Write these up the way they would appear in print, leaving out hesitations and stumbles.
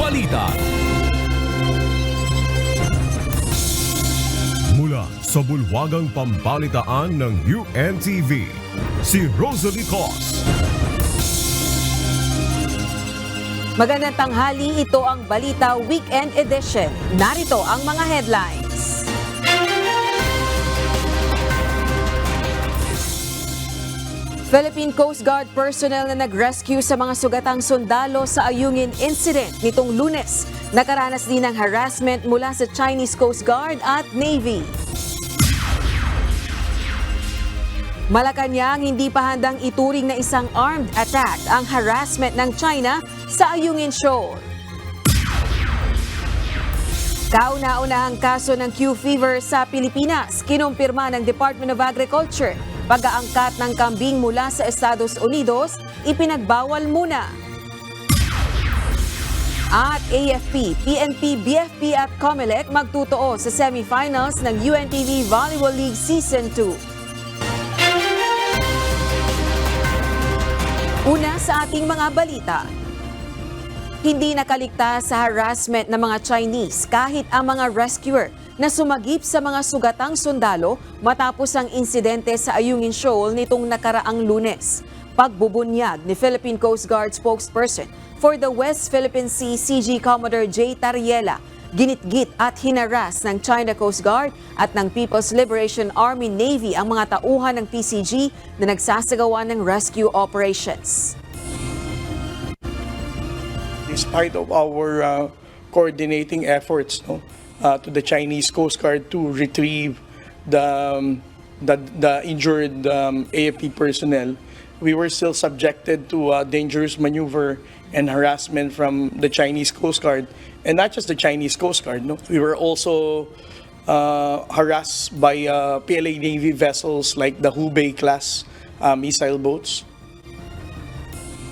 balita. Mula sa bulwagang pambalitaan ng UNTV, si Rosalie Cos. Magandang tanghali, ito ang Balita Weekend Edition. Narito ang mga headlines. Philippine Coast Guard personnel na nag-rescue sa mga sugatang sundalo sa Ayungin incident nitong Lunes. Nakaranas din ng harassment mula sa Chinese Coast Guard at Navy. Malacanang, hindi pa handang ituring na isang armed attack ang harassment ng China sa Ayungin Shoal. Kauna-unahang kaso ng Q fever sa Pilipinas, kinumpirma ng Department of Agriculture. Pag-aangkat ng kambing mula sa Estados Unidos, ipinagbawal muna. At AFP, PNP, BFP at COMELEC magtutuo sa semifinals ng UNTV Volleyball League Season 2. Una sa ating mga balita. Hindi nakaligtas sa harassment ng mga Chinese kahit ang mga rescuer na sumagip sa mga sugatang sundalo matapos ang insidente sa Ayungin Shoal nitong nakaraang Lunes. Pagbubunyag ni Philippine Coast Guard spokesperson for the West Philippine Sea, CG Commodore J. Tariela, ginitgit at hinaras ng China Coast Guard at ng People's Liberation Army Navy ang mga tauhan ng PCG na nagsasagawa ng rescue operations. Despite of our coordinating efforts to the Chinese Coast Guard to retrieve the injured AFP personnel, we were still subjected to dangerous maneuver and harassment from the Chinese Coast Guard, and not just the Chinese Coast Guard. We were also harassed by PLA Navy vessels like the Hubei class missile boats.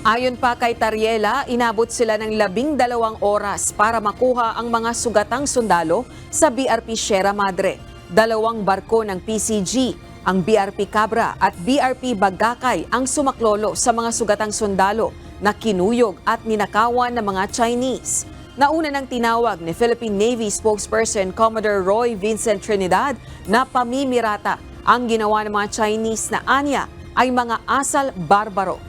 Ayon pa kay Tariela, inabot sila ng 12 oras para makuha ang mga sugatang sundalo sa BRP Sierra Madre. 2 barko ng PCG, ang BRP Cabra at BRP Bagakay ang sumaklolo sa mga sugatang sundalo na kinuyog at ninakawan ng mga Chinese. Nauna nang tinawag ni Philippine Navy spokesperson Commodore Roy Vincent Trinidad na pamimirata ang ginawa ng mga Chinese na anya ay mga asal barbaro.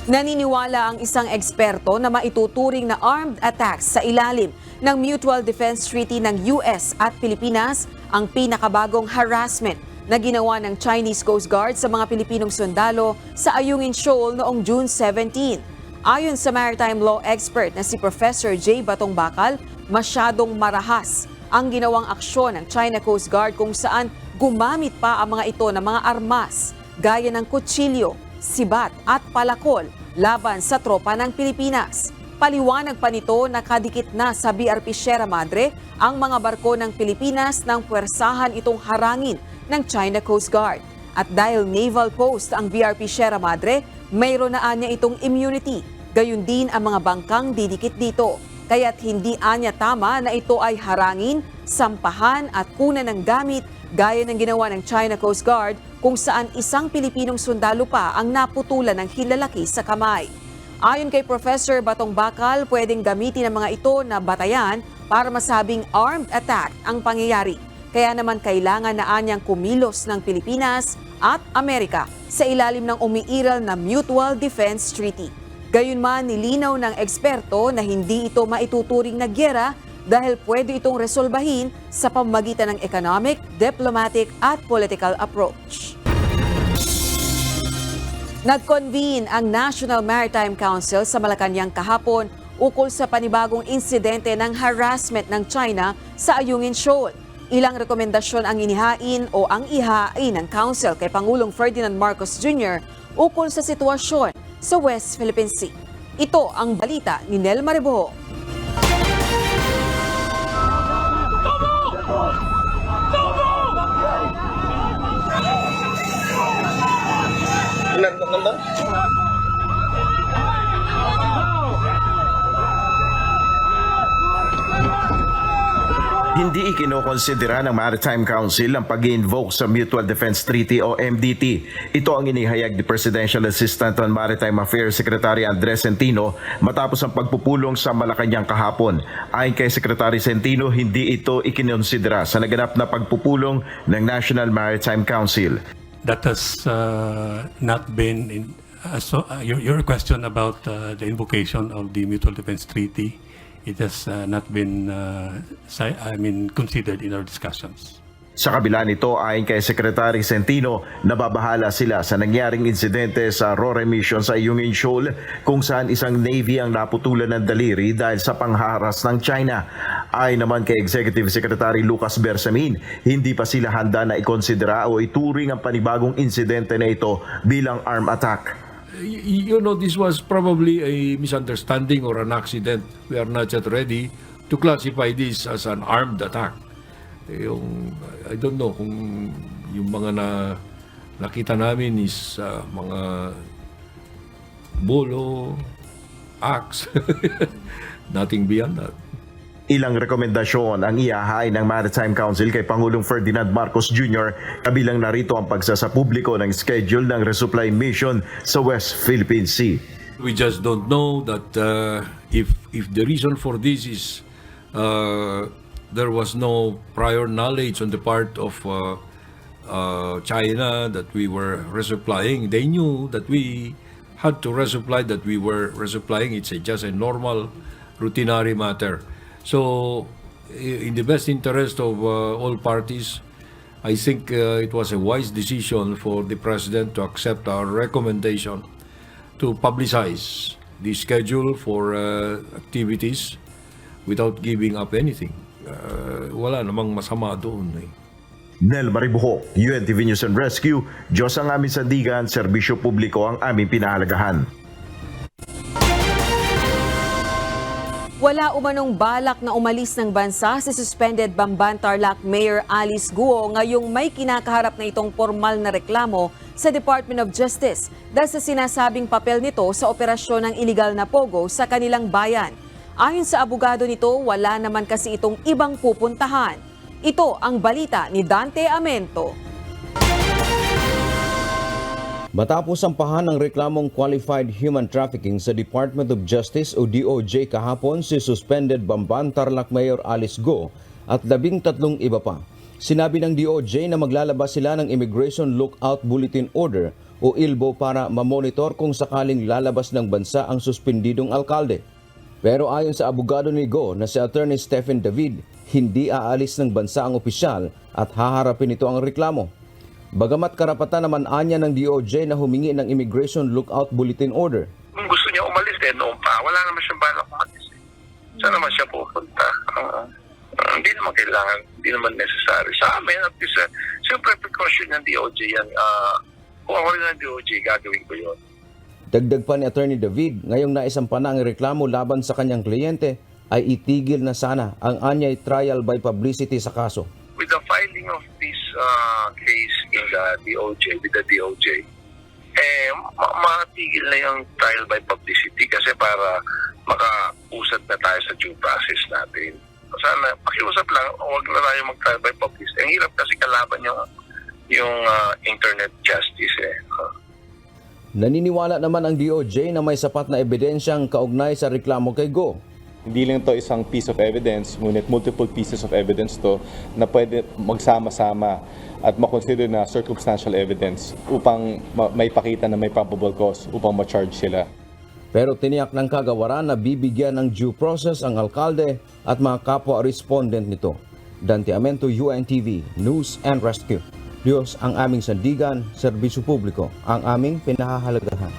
Naniniwala ang isang eksperto na maituturing na armed attacks sa ilalim ng Mutual Defense Treaty ng US at Pilipinas ang pinakabagong harassment na ginawa ng Chinese Coast Guard sa mga Pilipinong sundalo sa Ayungin Shoal noong June 17. Ayon sa maritime law expert na si Professor J. Batong Bakal, masyadong marahas ang ginawang aksyon ng China Coast Guard kung saan gumamit pa ang mga ito ng mga armas gaya ng kutsilyo, sibat at palakol laban sa tropa ng Pilipinas. Paliwanag pa nito na kadikit na sa BRP Sierra Madre ang mga barko ng Pilipinas nang puwersahan itong harangin ng China Coast Guard. At dahil naval post ang BRP Sierra Madre, mayroon na anya itong immunity. Gayun din ang mga bangkang didikit dito. Kaya't hindi anya tama na ito ay harangin, sampahan at kunan ng gamit gaya ng ginawa ng China Coast Guard kung saan isang Pilipinong sundalo pa ang naputulan ng hilalaki sa kamay. Ayon kay Professor Batong Bakal, pwedeng gamitin ang mga ito na batayan para masabing armed attack ang pangyayari. Kaya naman kailangan na anyang kumilos ng Pilipinas at Amerika sa ilalim ng umiiral na Mutual Defense Treaty. Gayunman, nilinaw ng eksperto na hindi ito maituturing na gyera dahil pwede itong resolbahin sa pamamagitan ng economic, diplomatic at political approach. Nag-convene ang National Maritime Council sa Malacanang kahapon ukol sa panibagong insidente ng harassment ng China sa Ayungin Shoal. Ilang rekomendasyon ang inihain o ang ihain ng Council kay Pangulong Ferdinand Marcos Jr. ukol sa sitwasyon sa West Philippine Sea. Ito ang balita ni Nel Mariboho. Hindi ikinokonsidera ng Maritime Council ang pag-invoke sa Mutual Defense Treaty o MDT. Ito ang inihayag ni Presidential Assistant on Maritime Affairs Secretary Andres Centino matapos ang pagpupulong sa Malacanang kahapon. Ayon kay Secretary Centino, hindi ito ikinonsidera sa naganap na pagpupulong ng National Maritime Council. That has not been your question about the invocation of the Mutual Defense Treaty. It has not been considered in our discussions. Sa kabila nito, ayon kay Secretary Centino, nababahala sila sa nangyaring insidente sa Aurora Mission sa Yungin Shoal kung saan isang Navy ang naputulan ng daliri dahil sa pangharas ng China. Ayon naman kay Executive Secretary Lucas Bersamin, hindi pa sila handa na ikonsidera o ituring ang panibagong insidente na ito bilang armed attack. You know, this was probably a misunderstanding or an accident. We are not yet ready to classify this as an armed attack. I don't know kung yung mga nakita namin is mga bolo, axe, nothing beyond that. Ilang rekomendasyon ang iahain ng Maritime Council kay Pangulong Ferdinand Marcos Jr. kabilang narito ang pagsasapubliko ng schedule ng resupply mission sa West Philippine Sea. We just don't know that if the reason for this is there was no prior knowledge on the part of China that we were resupplying. They knew that we had to resupply, that we were resupplying. It's just a normal, routinary matter. So, in the best interest of all parties, I think it was a wise decision for the President to accept our recommendation to publicize the schedule for activities without giving up anything. Wala namang masama doon. Nel Maribuho, UNTV News and Rescue, Diyos ang aming sandigan, serbisyo publiko ang aming pinahalagahan. Wala umanong balak na umalis ng bansa si suspended Bamban Tarlac Mayor Alice Guo ngayong may kinakaharap na itong formal na reklamo sa Department of Justice dahil sa sinasabing papel nito sa operasyon ng iligal na pogo sa kanilang bayan. Ayon sa abogado nito, wala naman kasi itong ibang pupuntahan. Ito ang balita ni Dante Amento. Matapos sampahan ng reklamong qualified human trafficking sa Department of Justice o DOJ kahapon si suspended Bamban Tarlac Mayor Alice Guo at 13 iba pa. Sinabi ng DOJ na maglalabas sila ng Immigration Lookout Bulletin Order o ILBO para mamonitor kung sakaling lalabas ng bansa ang suspendidong alkalde. Pero ayon sa abogado ni Guo na si Attorney Stephen David, hindi aalis ng bansa ang opisyal at haharapin ito ang reklamo. Bagamat karapatan naman anya ng DOJ na humingi ng Immigration Lookout Bulletin Order. Kung gusto niya umalis noon pa, wala naman siyang balak umalis. Saan naman siya pupunta? Hindi naman kailangan, hindi naman necessary. Sa amin, at least, siyempre precaution ng DOJ yan. Kung ako rin ng DOJ, gagawin ko yun. Dagdag pa ni Attorney David, ngayong naisampa na ang reklamo laban sa kanyang kliyente, ay itigil na sana ang anyay trial by publicity sa kaso. With the filing of this case in the DOJ, with the DOJ, matigil na yung trial by publicity kasi para makausad na tayo sa due process natin. Sana, pakiusap lang, huwag na tayo mag-trial by publicity. Ang hirap kasi kalaban yung internet justice. Naniniwala naman ang DOJ na may sapat na ebidensyang kaugnay sa reklamo kay Guo. Hindi lang ito isang piece of evidence, ngunit multiple pieces of evidence to na pwede magsama-sama at makonsider na circumstantial evidence upang may pakita na may probable cause upang ma-charge sila. Pero tiniyak ng kagawaran na bibigyan ng due process ang alkalde at mga kapwa-respondent nito. Dante Amento, UNTV, News and Rescue. Diyos ang aming sandigan, serbisyo publiko, ang aming pinahahalagahan.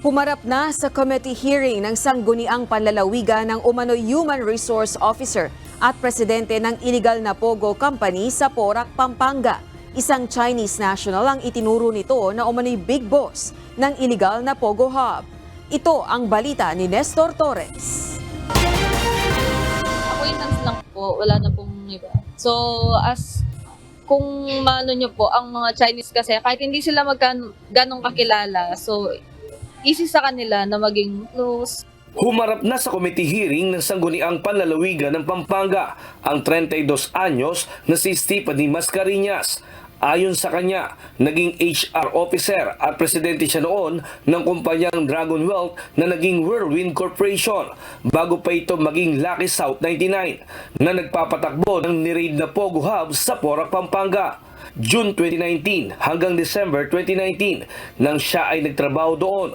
Pumarap na sa committee hearing ng sangguniang panlalawigan ng umano'y Human Resource Officer at presidente ng illegal na Pogo Company sa Porac, Pampanga. Isang Chinese national ang itinuro nito na umano'y big boss ng illegal na Pogo Hub. Ito ang balita ni Nestor Torres. Acquaintance lang po, wala na pong iba. So, kung maano nyo po, ang mga Chinese kasi, kahit hindi sila ganong kakilala, so, easy sa kanila na maging close. Humarap na sa committee hearing ng Sangguniang Panlalawigan ng Pampanga ang 32 anyos na si Stephanie Mascareñas. Ayon sa kanya, naging HR officer at presidente siya noon ng kumpanyang Dragon Wealth na naging Whirlwind Corporation bago pa ito maging Lucky South 99 na nagpapatakbo ng niraid na Pogo Hub sa Porac, Pampanga. June 2019 hanggang December 2019 nang siya ay nagtrabaho doon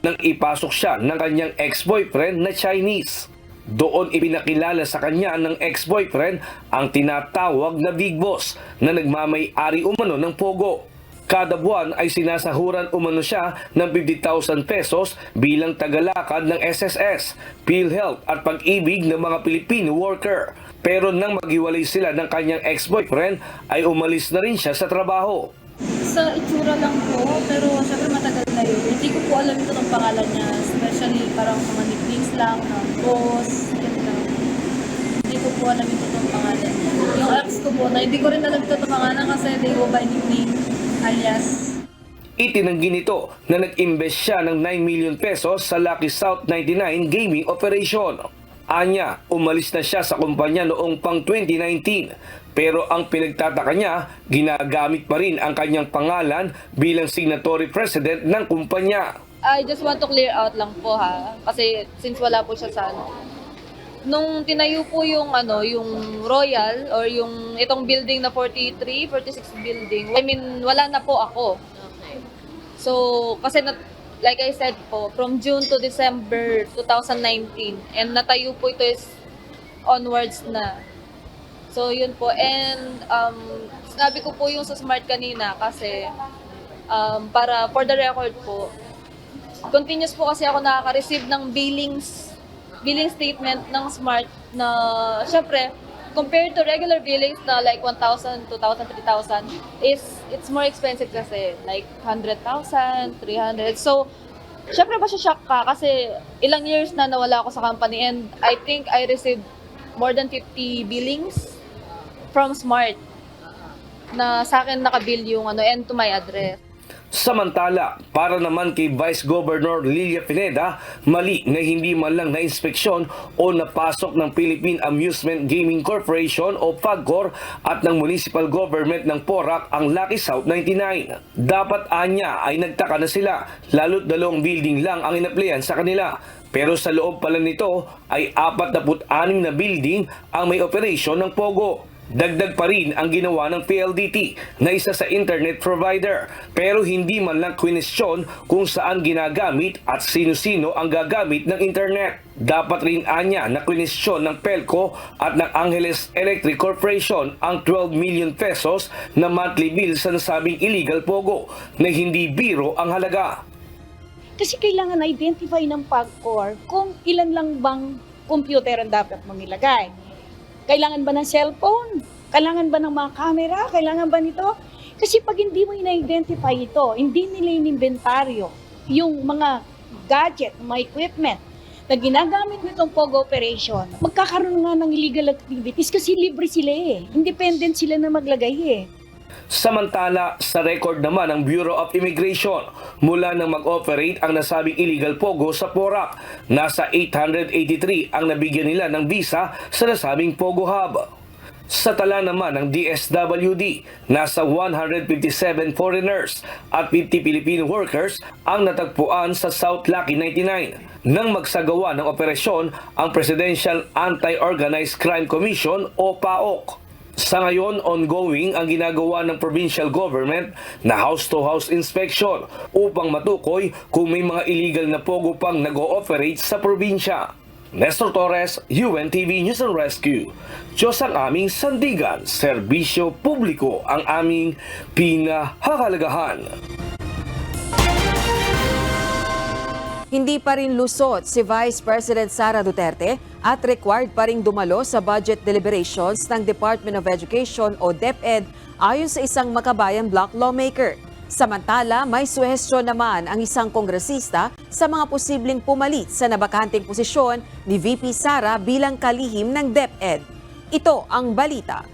nang ipasok siya ng kanyang ex-boyfriend na Chinese. Doon ipinakilala sa kanya ng ex-boyfriend ang tinatawag na Big Boss na nagmamay-ari umano ng Pogo. Kada buwan ay sinasahuran umano siya ng 50,000 pesos bilang tagalakad ng SSS, PhilHealth at pag-ibig ng mga Pilipino worker. Pero nang maghiwalay sila ng kanyang ex-boyfriend ay umalis na rin siya sa trabaho. Sa itsura lang po, pero syempre matagal na yun. Hindi ko po alam ito ng pangalan niya, especially parang mga nicknames lang, boss, yun lang. Hindi ko po alam ito ng pangalan niya. Yung ex ko po, na hindi ko rin alam ito ng pangalan kasi they go by nickname, alias. Itinanggi nito na nag-invest siya ng 9 million pesos sa Lucky South 99 gaming operation. Anya, umalis na siya sa kumpanya noong pang 2019. Pero ang pinagtataka niya, ginagamit pa rin ang kanyang pangalan bilang signatory president ng kumpanya. I just want to clear out lang po ha, kasi since wala po siya sa nung tinayo po yung yung Royal or yung itong building na 43, 46 building, I mean, wala na po ako. So, kasi like I said po, from June to December 2019, and natayo po ito is onwards na. So, yun po. And, sinabi ko po yung sa Smart kanina kasi, para, for the record po, continuous po kasi ako nakaka-receive ng billing statement ng Smart na, syempre, compared to regular billings na like 1,000, 2,000, 3,000, it's more expensive kasi, like 100,000, 300. So, syempre ba siya shock ka kasi ilang years na nawala ako sa company and I think I received more than 50 billings from Smart na sa akin nakabill yung and to my address. Samantala, para naman kay Vice Governor Lilia Pineda, mali na hindi man lang na-inspeksyon o napasok ng Philippine Amusement Gaming Corporation o PAGCOR at ng Municipal Government ng Porac ang Lucky South 99. Dapat anya ay nagtaka na sila, lalo't 2 building lang ang inaplayan sa kanila. Pero sa loob pala nito ay 46 na building ang may operasyon ng Pogo. Dagdag pa rin ang ginawa ng PLDT na isa sa internet provider pero hindi man lang kwestiyon kung saan ginagamit at sino-sino ang gagamit ng internet. Dapat rin anya na kwestiyon ng PELCO at ng Angeles Electric Corporation ang 12 million pesos na monthly bill sa nasabing illegal Pogo na hindi biro ang halaga. Kasi kailangan identify ng PAGCOR kung ilan lang bang computer ang dapat mong ilagay. Kailangan ba ng cellphone? Kailangan ba ng mga camera? Kailangan ba nito? Kasi pag hindi mo ina-identify ito, hindi nila in-inventaryo yung mga gadget, mga equipment na ginagamit nitong POGO operation, magkakaroon nga ng illegal activities kasi libre sila eh. Independent sila na maglagay eh. Samantala, sa record naman ng Bureau of Immigration, mula nang mag-operate ang nasabing illegal Pogo sa Porac, nasa 883 ang nabigyan nila ng visa sa nasabing Pogo Hub. Sa tala naman ng DSWD, nasa 157 foreigners at 50 Filipino workers ang natagpuan sa South Lucky 99 nang magsagawa ng operasyon ang Presidential Anti-Organized Crime Commission o PAOK. Sa ngayon, ongoing ang ginagawa ng provincial government na house-to-house inspection upang matukoy kung may mga illegal na Pogo pang nag-ooperate sa probinsya. Nestor Torres, UNTV News and Rescue. Diyos ang aming sandigan, serbisyo publiko ang aming pinahahalagahan. Hindi pa rin lusot si Vice President Sara Duterte at required pa ring dumalo sa budget deliberations ng Department of Education o DepEd ayon sa isang makabayan bloc lawmaker. Samantala, may suhestyon naman ang isang kongresista sa mga posibleng pumalit sa nabakanteng posisyon ni VP Sara bilang kalihim ng DepEd. Ito ang balita.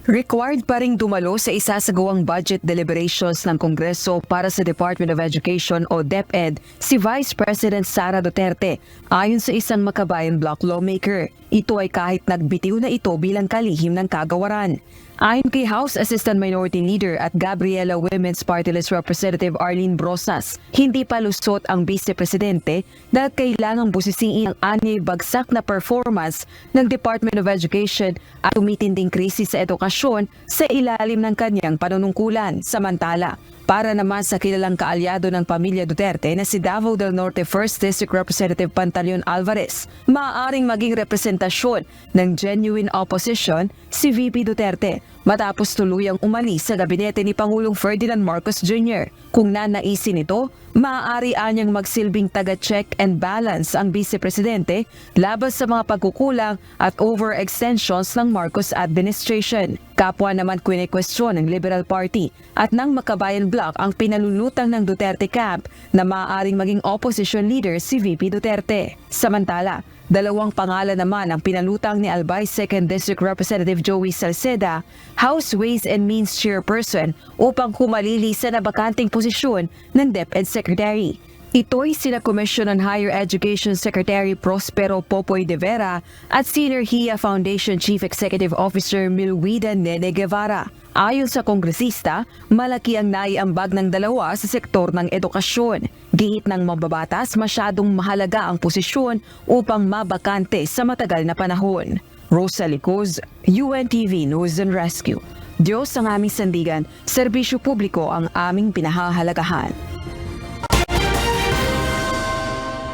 Required pa ring dumalo sa isasagawang budget deliberations ng Kongreso para sa Department of Education o DepEd si Vice President Sara Duterte ayon sa isang Makabayan Bloc lawmaker. Ito ay kahit nagbitiw na ito bilang kalihim ng kagawaran. Ayon kay House Assistant Minority Leader at Gabriela Women's Party List Representative Arlene Brosas, hindi pa lusot ang Vice Presidente dahil kailangang busisiin ang anyay bagsak na performance ng Department of Education at tumitinding krisis sa edukasyon sa ilalim ng kanyang panunungkulan. Samantala, para naman sa kilalang kaalyado ng pamilya Duterte na si Davao del Norte 1st District Representative Pantaleon Alvarez, maaaring maging representasyon ng genuine opposition si VP Duterte matapos tuluyang umalis sa gabinete ni Pangulong Ferdinand Marcos Jr. Kung nanaisin ito, maaari anyang magsilbing taga-check and balance ang Vice Presidente laban sa mga pagkukulang at overextensions ng Marcos administration. Kapwa naman kwestiyon ng Liberal Party at ng Makabayan Bloc ang pinalulutang ng Duterte camp na maaaring maging opposition leader si VP Duterte. Samantala, dalawang pangalan naman ang pinalutang ni Albay 2nd District Representative Joey Salceda, House Ways and Means Chairperson, upang humalili sa nabakanting posisyon ng DepEd Secretary. Ito'y sina Commission on Higher Education Secretary Prospero Popoy de Vera at Senior HIA Foundation Chief Executive Officer Milwida Nene Guevara. Ayon sa kongresista, malaki ang naiambag ng dalawa sa sektor ng edukasyon. Giit ng mambabatas, masyadong mahalaga ang posisyon upang mabakante sa matagal na panahon. Rosa Licos, UNTV News and Rescue. Diyos ang aming sandigan, serbisyo publiko ang aming pinahahalagahan.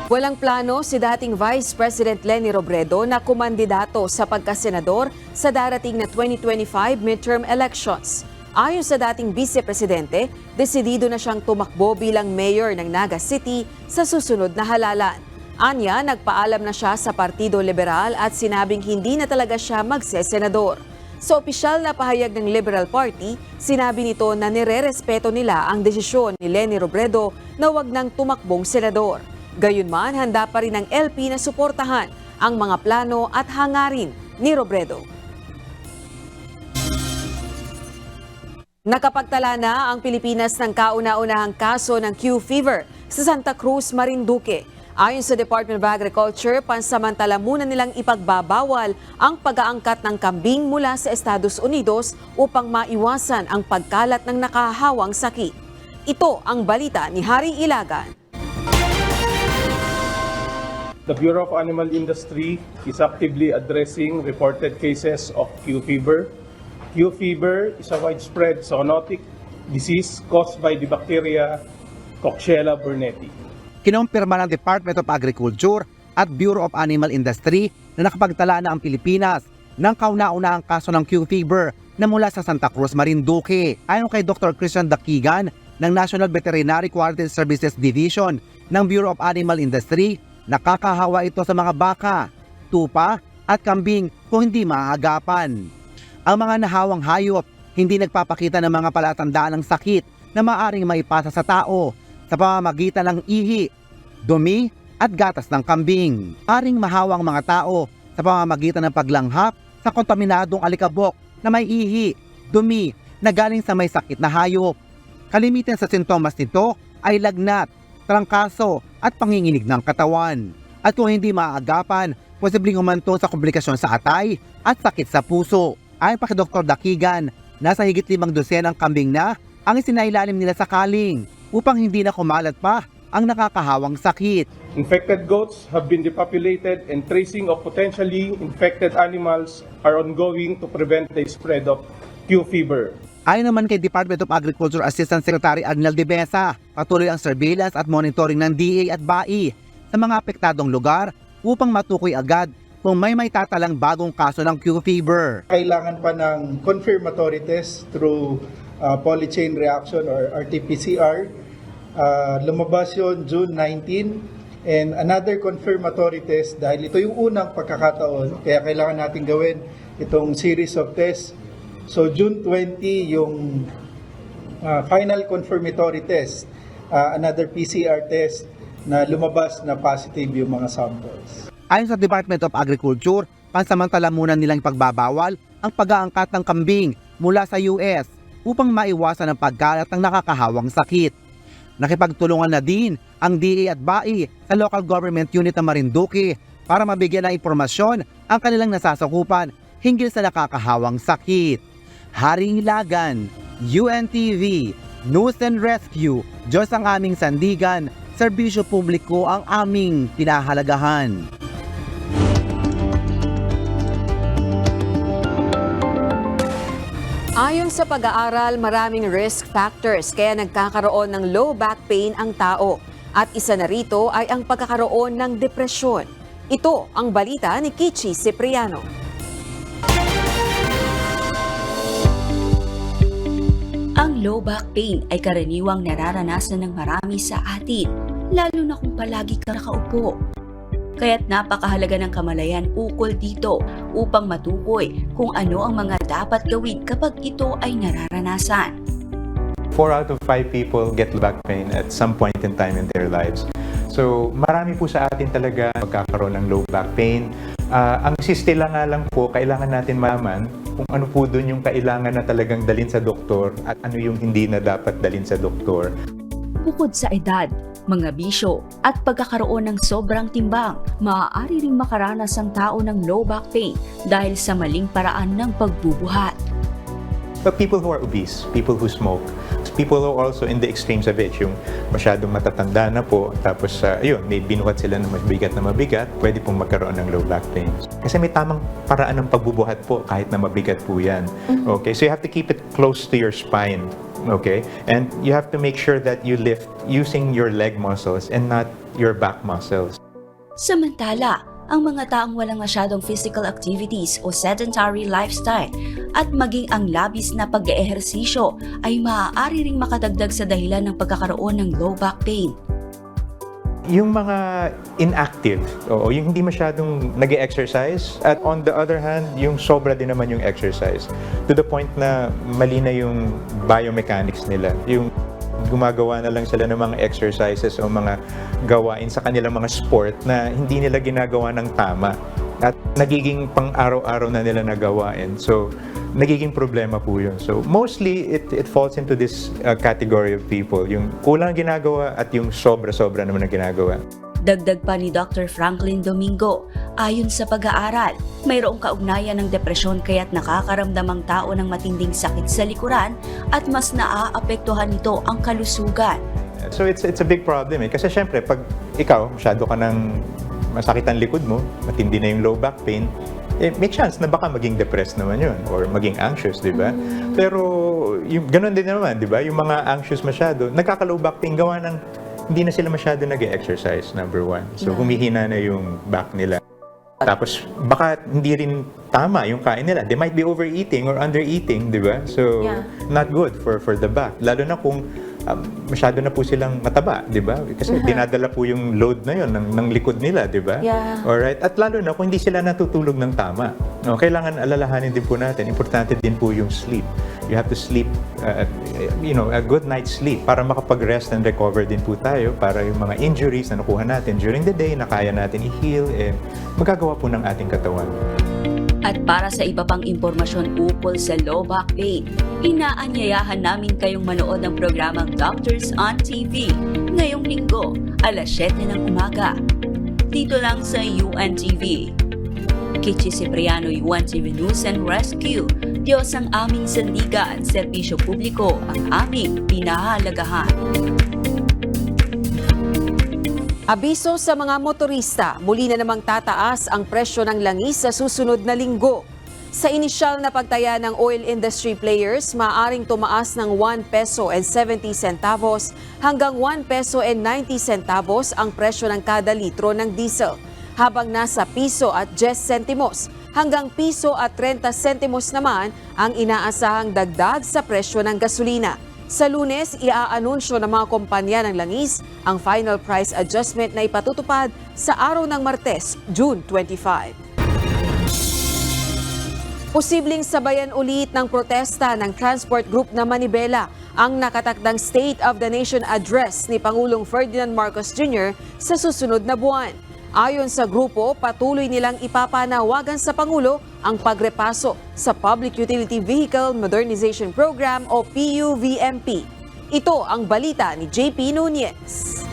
Walang plano si dating Vice President Leni Robredo na kumandidato sa pagkasenador sa darating na 2025 midterm elections. Ayon sa dating Vice Presidente, desidido na siyang tumakbo bilang mayor ng Naga City sa susunod na halalan. Anya, nagpaalam na siya sa Partido Liberal at sinabing hindi na talaga siya magsesenador. Sa opisyal na pahayag ng Liberal Party, sinabi nito na nirerespeto nila ang desisyon ni Leni Robredo na wag nang tumakbong senador. Gayunman, handa pa rin ng LP na suportahan ang mga plano at hangarin ni Robredo. Nakapagtala na ang Pilipinas ng kauna-unahang kaso ng Q fever sa Santa Cruz, Marinduque. Ayon sa Department of Agriculture, pansamantala muna nilang ipagbabawal ang pag-aangkat ng kambing mula sa Estados Unidos upang maiwasan ang pagkalat ng nakahawang sakit. Ito ang balita ni Harry Ilagan. The Bureau of Animal Industry is actively addressing reported cases of Q fever. Q fever is a widespread zoonotic disease caused by the bacteria Coxiella burnetii. Kinumpirma ng Department of Agriculture at Bureau of Animal Industry na nakapagtala na ang Pilipinas ng kauna-unahang kaso ng Q fever na mula sa Santa Cruz, Marinduque. Ayon kay Dr. Christian Daquigan ng National Veterinary Quarantine Services Division ng Bureau of Animal Industry, nakakahawa ito sa mga baka, tupa at kambing kung hindi maaagapan. Ang mga nahawang hayop hindi nagpapakita ng mga palatandaan ng sakit na maaring maipasa sa tao sa pamamagitan ng ihi, dumi at gatas ng kambing. Maaring mahawang mga tao sa pamamagitan ng paglanghap sa kontaminadong alikabok na may ihi, dumi na galing sa may sakit na hayop. Kalimitan sa sintomas nito ay lagnat, trangkaso at panginginig ng katawan. At kung hindi maaagapan, posibleng humantong sa komplikasyon sa atay at sakit sa puso. Ayon pa kay Dr. Daquigan, nasa higit 5 dosenang kambing na ang isinailalim nila sa kaling upang hindi na kumalat pa ang nakakahawang sakit. Infected goats have been depopulated and tracing of potentially infected animals are ongoing to prevent the spread of Q fever. Ayon naman kay Department of Agriculture Assistant Secretary Agnel de Besa, patuloy ang surveillance at monitoring ng DA at BAI sa mga apektadong lugar upang matukoy agad kung may tatalang bagong kaso ng Q fever. Kailangan pa ng confirmatory test through polychain reaction or RT-PCR. Lumabas yun June 19 and another confirmatory test dahil ito yung unang pagkakataon kaya kailangan natin gawin itong series of tests. So June 20 yung final confirmatory test, another PCR test na lumabas na positive yung mga samples. Ayon sa Department of Agriculture, pansamantala muna nilang pagbabawal ang pag-aangkat ng kambing mula sa US upang maiwasan ang pagkalat ng nakakahawang sakit. Nakipagtulungan na din ang DA at BAI sa local government unit ng Marinduque para mabigyan ng impormasyon ang kanilang nasasakupan hinggil sa nakakahawang sakit. Haring Ilagan, UNTV, News and Rescue, Diyos ang aming sandigan, serbisyo publiko ang aming pinahalagahan. Ayon sa pag-aaral, maraming risk factors kaya nagkakaroon ng low back pain ang tao. At isa na rito ay ang pagkakaroon ng depresyon. Ito ang balita ni Kichi Cipriano. Ang low back pain ay karaniwang nararanasan ng marami sa atin, lalo na kung palagi ka nakaupo. Kaya't napakahalaga ng kamalayan ukol dito upang matukoy kung ano ang mga dapat gawin kapag ito ay nararanasan. 4 out of 5 people get back pain at some point in time in their lives. So marami po sa atin talaga magkakaroon ng low back pain. Ang sistela nga lang po, kailangan natin malaman kung ano po doon yung kailangan na talagang dalhin sa doktor at ano yung hindi na dapat dalhin sa doktor. Bukod sa edad, mga bisyo at pagkakaroon ng sobrang timbang, maaari ring makaranas ang tao ng low back pain dahil sa maling paraan ng pagbubuhat. But people who are obese, people who smoke, people who are also in the extremes of it, yung masyadong matatanda na po, tapos may binuhat sila na mabigat, pwede pong magkaroon ng low back pain. Kasi may tamang paraan ng pagbubuhat po kahit na mabigat po yan. Okay, so you have to keep it close to your spine. Okay, and you have to make sure that you lift using your leg muscles and not your back muscles. Samantala, ang mga taong walang masyadong physical activities o sedentary lifestyle at maging ang labis na pag-eehersisyo ay maaari ring makadagdag sa dahilan ng pagkakaroon ng low back pain. Yung mga inactive, yung hindi masyadong nag-exercise, at on the other hand, yung sobra din naman yung exercise. To the point na mali na yung biomechanics nila. Yung gumagawa na lang sila ng mga exercises o mga gawain sa kanilang mga sport na hindi nila ginagawa ng tama. At nagiging pang-araw-araw na nila nagawain. So, nagiging problema po yun. So, mostly, it falls into this category of people. Yung kulang ginagawa at yung sobra-sobra naman ang ginagawa. Dagdag pa ni Dr. Franklin Domingo, ayon sa pag-aaral, mayroong kaugnayan ng depresyon kaya't nakakaramdam ang tao ng matinding sakit sa likuran at mas naaapektuhan nito ang kalusugan. So, it's a big problem kasi syempre, pag ikaw, masyado ka ng masakit ang likod mo, matindi na yung low back pain, may chance na baka maging depressed naman yun or maging anxious, di ba? Pero yung ganun din naman, di ba? Yung mga anxious masyado, nagkaka-low back pain gawa ng hindi na sila masyado nag-exercise, number one. So humihina na yung back nila. Tapos baka hindi rin tama yung kain nila. They might be overeating or undereating, di ba? So not good for the back. Lalo na kung masyado na po silang mataba, di ba? Kasi dinadala po yung load na yun ng likod nila, di ba? Alright? At lalo na kung hindi sila natutulog ng tama. No, kailangan alalahanin din po natin. Importante din po yung sleep. You have to sleep, a good night's sleep para makapag-rest and recover din po tayo para yung mga injuries na nakuha natin during the day na kaya natin i-heal, magagawa po ng ating katawan. At para sa iba pang impormasyon ukol sa low back pain, inaanyayahan namin kayong manood ng programang Doctors on TV ngayong linggo, alas 7 ng umaga. Dito lang sa UNTV. Kichi Cipriano, UNTV News and Rescue. Diyos ang aming sandigan, serbisyo publiko ang aming pinahalagahan. Abiso sa mga motorista, muli na namang tataas ang presyo ng langis sa susunod na linggo. Sa inisyal na pagtaya ng oil industry players, maaaring tumaas ng 1 peso and 70 centavos hanggang 1 peso and 90 centavos ang presyo ng kada litro ng diesel, habang nasa piso at 10 sentimos hanggang piso at 30 sentimos naman ang inaasahang dagdag sa presyo ng gasolina. Sa Lunes, iaanunsyo ng mga kumpanya ng langis ang final price adjustment na ipatutupad sa araw ng Martes, June 25. Posibleng sabayan ulit ng protesta ng transport group na Manibela ang nakatakdang State of the Nation Address ni Pangulong Ferdinand Marcos Jr. sa susunod na buwan. Ayon sa grupo, patuloy nilang ipapanawagan sa Pangulo ang pagrepaso sa Public Utility Vehicle Modernization Program o PUVMP. Ito ang balita ni JP Nunez.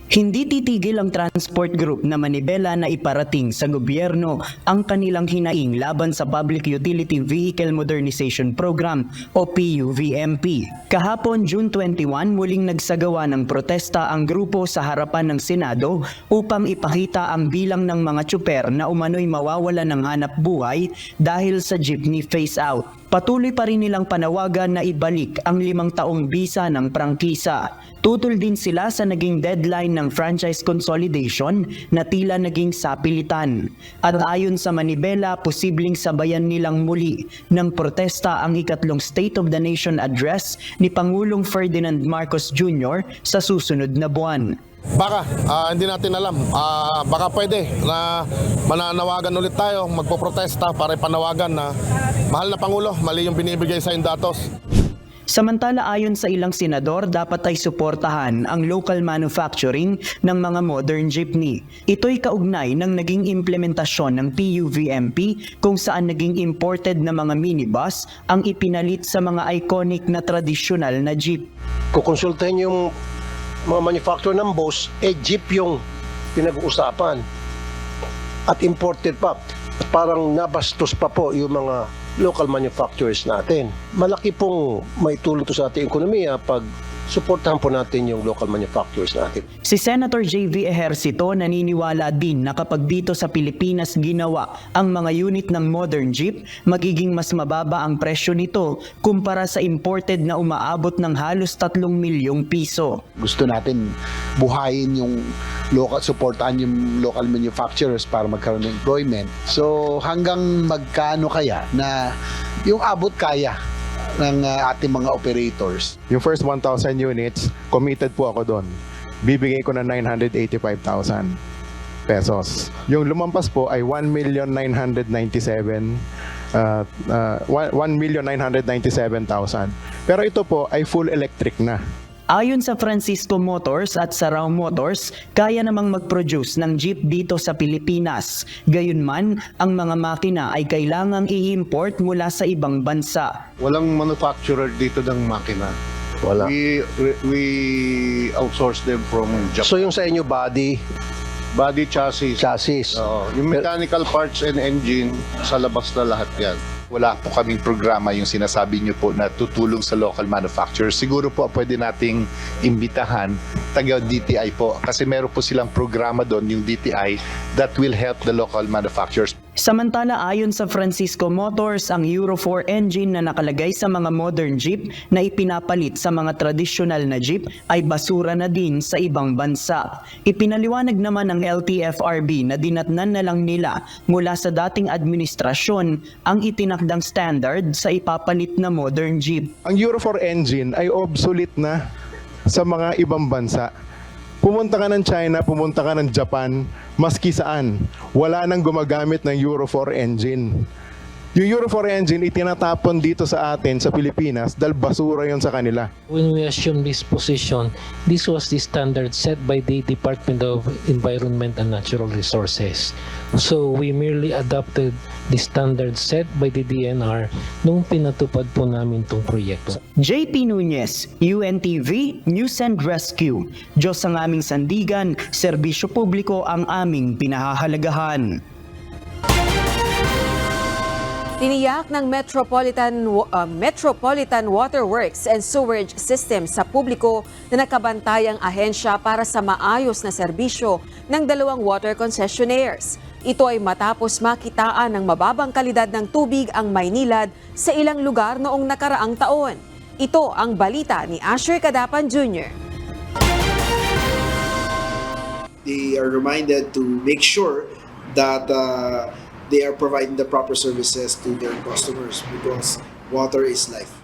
Hindi titigil ang transport group na manibela na iparating sa gobyerno ang kanilang hinaing laban sa Public Utility Vehicle Modernization Program o PUVMP. Kahapon, June 21, muling nagsagawa ng protesta ang grupo sa harapan ng Senado upang ipakita ang bilang ng mga tsuper na umano'y mawawala ng hanap buhay dahil sa jeepney phase-out. Patuloy pa rin nilang panawagan na ibalik ang 5 taong bisa ng prangkisa. Tutol din sila sa naging deadline ng franchise consolidation na tila naging sapilitan. At ayon sa Manibela, posibleng sabayan nilang muli ng protesta ang ikatlong State of the Nation address ni Pangulong Ferdinand Marcos Jr. sa susunod na buwan. Baka, hindi natin alam. Baka pwede na mananawagan ulit tayo, magpoprotesta para ipanawagan na mahal na Pangulo, mali yung binibigay sa datos. Samantala ayon sa ilang senador, dapat ay suportahan ang local manufacturing ng mga modern jeepney. Ito'y kaugnay ng naging implementasyon ng PUVMP kung saan naging imported na mga minibus ang ipinalit sa mga iconic na tradisyonal na jeep. Kukonsultahin yung mga manufacturer ng bus, jeep yung pinag-uusapan at imported pa. At parang nabastos pa po yung mga local manufacturers natin. Malaki pong may tulong to sa ating ekonomiya pag suportahan po natin yung local manufacturers natin. Si Senator JV Ejercito naniniwala din na kapag dito sa Pilipinas ginawa ang mga unit ng modern jeep, magiging mas mababa ang presyo nito kumpara sa imported na umaabot ng halos 3 milyong piso. Gusto natin buhayin yung local, supportahan yung local manufacturers para magkaroon ng employment. So hanggang magkano kaya na yung abot kaya ng ating mga operators? Yung first 1,000 units, committed po ako doon. Bibigay ko na 985,000 pesos. Yung lumampas po ay 1,997,000. Pero ito po ay full electric na. Ayon sa Francisco Motors at Sarao Motors, kaya namang mag-produce ng jeep dito sa Pilipinas. Gayunman, ang mga makina ay kailangang i-import mula sa ibang bansa. Walang manufacturer dito ng makina. Wala. We outsource them from Japan. So yung sa inyo body chassis. Chassis. Yung mechanical parts and engine, sa labas na lahat yan. Wala po kaming programa yung sinasabi niyo po na tutulong sa local manufacturers. Siguro po pwede nating imbitahan taga DTI po kasi meron po silang programa doon, yung DTI, that will help the local manufacturers. Samantala ayon sa Francisco Motors, ang Euro 4 engine na nakalagay sa mga modern jeep na ipinapalit sa mga tradisyonal na jeep ay basura na din sa ibang bansa. Ipinaliwanag naman ng LTFRB na dinatnan na lang nila mula sa dating administrasyon ang itinakdang standard sa ipapalit na modern jeep. Ang Euro 4 engine ay obsolete na sa mga ibang bansa. Pumunta ka ng China, pumunta ka ng Japan, maski saan, wala nang gumagamit ng Euro 4 engine. Yung Euro 4 engine itinatapon dito sa atin sa Pilipinas dahil basura yon sa kanila. When we assumed this position, this was the standard set by the Department of Environment and Natural Resources. So we merely adopted the standard set by the DNR nung pinatupad po namin itong proyekto. JP Nunez, UNTV, News and Rescue. Diyos ang aming sandigan, serbisyo publiko ang aming pinahahalagahan. Tiniyak ng Metropolitan Water Works and Sewerage System sa publiko na nakabantayang ahensya para sa maayos na serbisyo ng 2 water concessionaires. Ito ay matapos makitaan ng mababang kalidad ng tubig ang Maynilad sa ilang lugar noong nakaraang taon. Ito ang balita ni Asher Cadapan Jr. They are reminded to make sure that they are providing the proper services to their customers because water is life.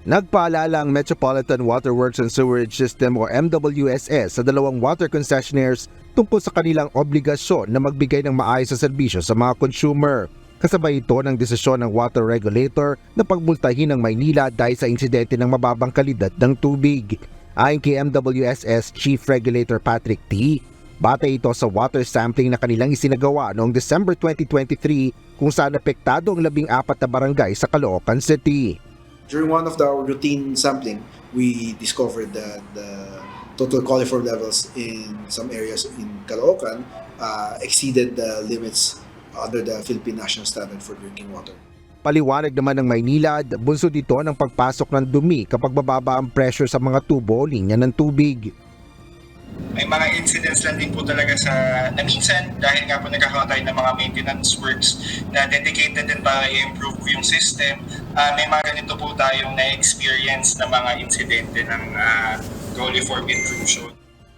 Nagpaalala ang Metropolitan Water Works and Sewerage System o MWSS sa 2 water concessionaires tungkol sa kanilang obligasyon na magbigay ng maayos na serbisyo sa mga consumer. Kasabay ito ng desisyon ng water regulator na pagmultahin ng Maynila dahil sa insidente ng mababang kalidad ng tubig. Ayon kay MWSS Chief Regulator Patrick T., batay ito sa water sampling na kanilang isinagawa noong December 2023 kung saan apektado ang 14 na barangay sa Caloocan City. During one of our routine sampling, we discovered that the total coliform levels in some areas in Caloocan exceeded the limits under the Philippine National Standard for Drinking Water. Paliwanag naman ng Maynilad, bunsod ito ng pagpasok ng dumi kapag bababa ang pressure sa mga tubo o linya ng tubig. May mga incidents lang din po talaga na minsan dahil nga po nagkakaroon tayo ng mga maintenance works na dedicated din para i-improve yung system. May mga ganito po tayong na-experience na mga insidente ng coliform intrusion.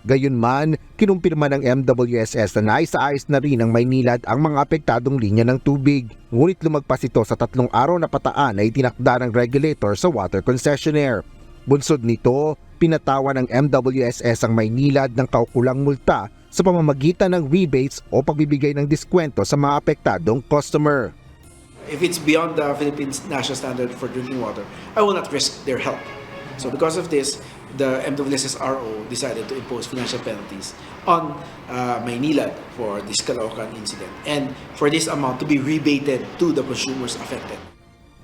Gayunman, kinumpirma ng MWSS na naisa-ayos na rin ng Maynilad ang mga apektadong linya ng tubig. Ngunit lumagpas ito sa 3 araw na pataan na itinakda ng regulator sa water concessionaire. Bunsod nito, pinatawa ng MWSS ang Maynilad ng kaukulang multa sa pamamagitan ng rebates o pagbibigay ng diskwento sa mga apektadong customer. If it's beyond the Philippines National Standard for Drinking Water, I will not risk their help. So because of this, the MWSS RO decided to impose financial penalties on Maynilad for this Caloocan incident and for this amount to be rebated to the consumers affected.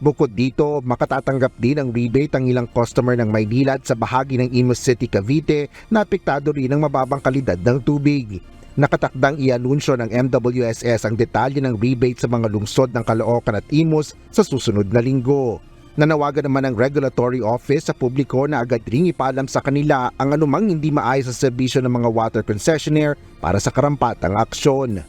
Bukod dito, makatatanggap din ng rebate ang ilang customer ng Maynilad sa bahagi ng Imus City, Cavite na apektado rin ng mababang kalidad ng tubig. Nakatakdang i-anunsyo ng MWSS ang detalye ng rebate sa mga lungsod ng Caloocan at Imus sa susunod na linggo. Nanawagan naman ang Regulatory Office sa publiko na agad ring ipaalam sa kanila ang anumang hindi maayos sa serbisyo ng mga water concessionaire para sa karampatang aksyon.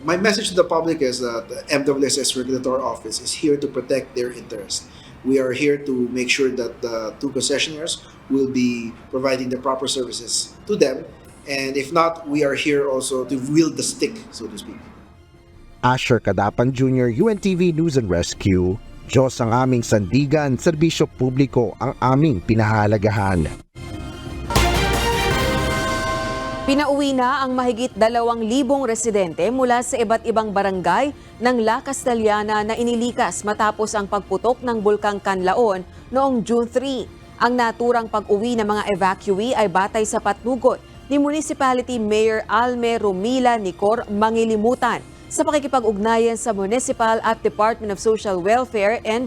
My message to the public is that the MWSS Regulatory Office is here to protect their interest. We are here to make sure that the 2 concessionaires will be providing the proper services to them. And if not, we are here also to wield the stick, so to speak. Asher Cadapan Jr., UNTV News and Rescue. Diyos ang aming sandigan, serbisyo publiko ang aming pinahalagahan. Pinauwi na ang mahigit 2,000 residente mula sa iba't ibang barangay ng La Castellana na inilikas matapos ang pagputok ng Bulkang Canlaon noong June 3. Ang naturang pag-uwi ng mga evacuee ay batay sa patnugot ni Municipality Mayor Alme Romila Nicor Mangilimutan sa pakikipag-ugnayan sa Municipal at Department of Social Welfare and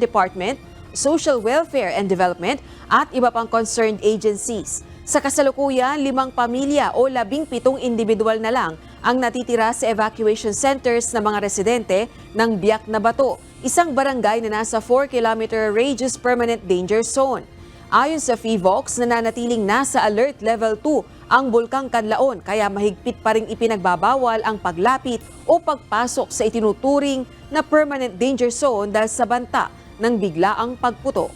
Social Welfare and Development at iba pang concerned agencies. Sa kasalukuyan, 5 pamilya o 17 individual na lang ang natitira sa evacuation centers ng mga residente ng Biak na Bato, isang barangay na nasa 4-kilometer radius permanent danger zone. Ayon sa FIVOX, nananatiling nasa alert level 2 ang Bulkang Canlaon kaya mahigpit pa ring ipinagbabawal ang paglapit o pagpasok sa itinuturing na permanent danger zone dahil sa banta ng biglaang pagputok.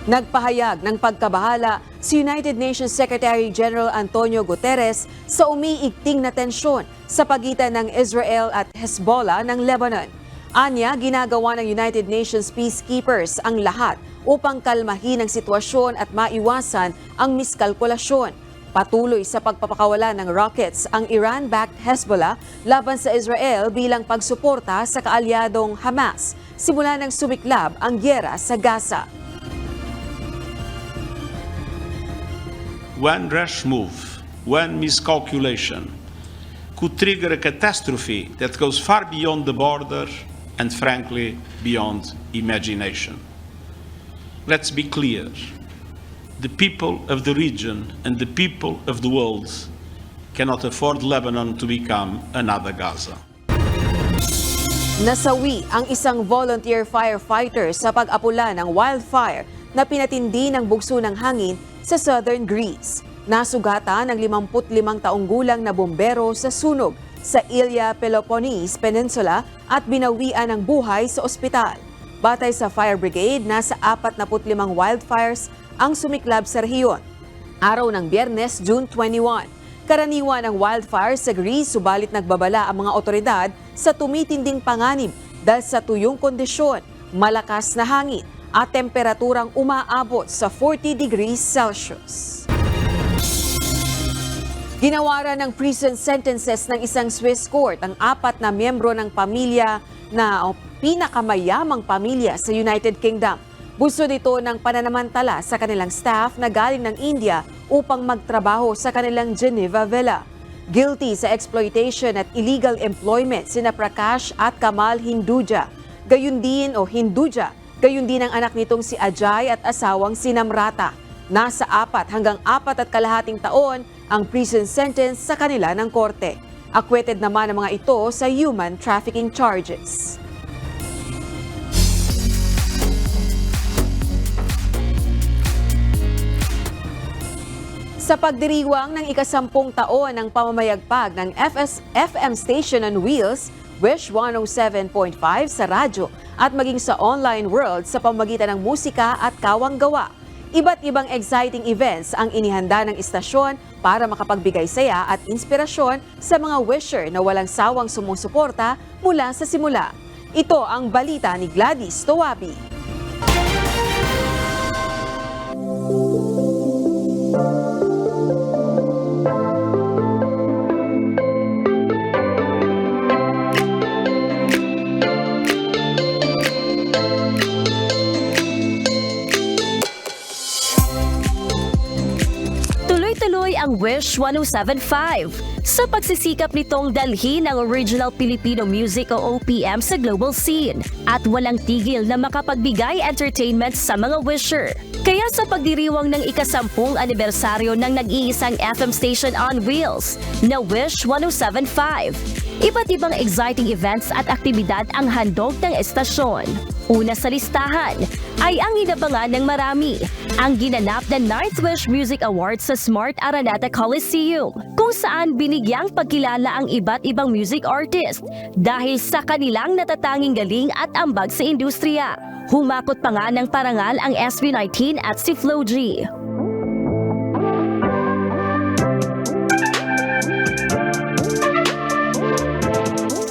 Nagpahayag ng pagkabahala si United Nations Secretary General Antonio Guterres sa umiigting na tensyon sa pagitan ng Israel at Hezbollah ng Lebanon. Anya, ginagawa ng United Nations peacekeepers ang lahat upang kalmahin ang sitwasyon at maiwasan ang miskalkulasyon. Patuloy sa pagpapakawala ng rockets ang Iran-backed Hezbollah laban sa Israel bilang pagsuporta sa kaalyadong Hamas simula nang sumiklab ang gyera sa Gaza. One rash move, one miscalculation could trigger a catastrophe that goes far beyond the border and frankly beyond imagination. Let's be clear. The people of the region and the people of the world cannot afford Lebanon to become another Gaza. Nasawi ang isang volunteer firefighter sa pag-apula ng wildfire na pinatindi ng bugso ng hangin sa southern Greece. Nasugatan ng 55 taong gulang na bombero sa sunog sa Ilya Peloponnese Peninsula at binawian ng buhay sa ospital. Batay sa fire brigade, nasa 45 wildfires ang sumiklab sa rehiyon. Araw ng Biyernes, June 21. Karaniwan ang wildfires sa Greece, subalit nagbabala ang mga otoridad sa tumitinding panganib dahil sa tuyong kondisyon, malakas na hangin at temperaturang umaabot sa 40 degrees Celsius. Ginawaran ng prison sentences ng isang Swiss court ang 4 na miyembro ng pamilya na pinakamayamang pamilya sa United Kingdom. Buso nito ng pananamantala sa kanilang staff na galing ng India upang magtrabaho sa kanilang Geneva villa. Guilty sa exploitation at illegal employment sina Prakash at Kamal Hinduja. Gayun din ang anak nitong si Ajay at asawang si Namrata. Nasa 4 hanggang 4.5 taon ang prison sentence sa kanila ng korte. Acquitted naman ang mga ito sa human trafficking charges. Sa pagdiriwang ng ika-10 taon ng pamamayagpag ng FM station on wheels, Wish 107.5 sa radyo at maging sa online world sa pamamagitan ng musika at kawang-gawa. Iba't ibang exciting events ang inihanda ng istasyon para makapagbigay saya at inspirasyon sa mga wisher na walang sawang sumusuporta mula sa simula. Ito ang balita ni Gladys Towabi. Tuloy ang Wish 107.5 sa pagsisikap nitong dalhin ang original Filipino music o OPM sa global scene at walang tigil na makapagbigay entertainment sa mga wisher. Kaya sa pagdiriwang ng ika-10 anibersaryo ng nag-iisang FM station on wheels na Wish 107.5, iba't ibang exciting events at aktibidad ang handog ng estasyon. Una sa listahan ay ang inabangan ng marami, ang ginanap na 9th Wish Music Awards sa Smart Araneta Coliseum, kung saan binigyang pagkilala ang iba't ibang music artist dahil sa kanilang natatanging galing at ambag sa industriya. Humakot pa nga ng parangal ang SB19 at si Flo G.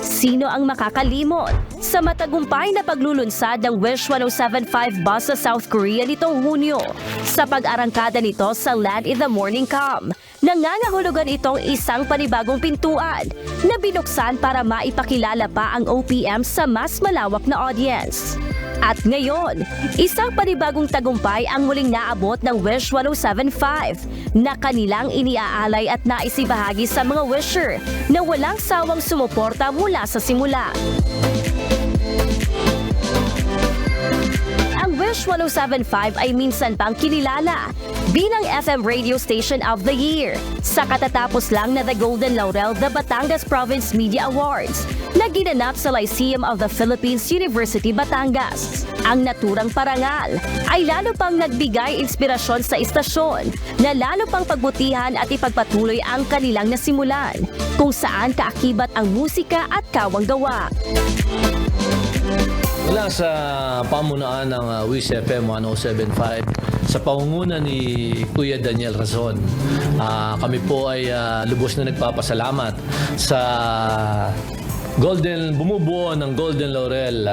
Sino ang makakalimot sa matagumpay na paglulunsad ng Wish 107.5 bus sa South Korea nitong Hunyo? Sa pag-arangkada nito sa Land in the Morning Come, nangangahulugan itong isang panibagong pintuan na binuksan para maipakilala pa ang OPM sa mas malawak na audience. At ngayon, isang panibagong tagumpay ang muling naabot ng Wish 107.5 na kanilang iniaalay at naisibahagi sa mga wisher na walang sawang sumuporta mula sa simula. Ang Wish 107.5 ay minsan pang kinilala bilang FM Radio Station of the Year sa katatapos lang na The Golden Laurel The Batangas Province Media Awards na ginanap sa Lyceum of the Philippines University, Batangas. Ang naturang parangal ay lalo pang nagbigay inspirasyon sa istasyon na lalo pang pagbutihan at ipagpatuloy ang kanilang nasimulan, kung saan kaakibat ang musika at kawang-gawa. Mula sa pamunuan ng Wish FM 107.5 sa pangunguna ni Kuya Daniel Razon, kami po ay lubos na nagpapasalamat sa bumubuo ng Golden Laurel,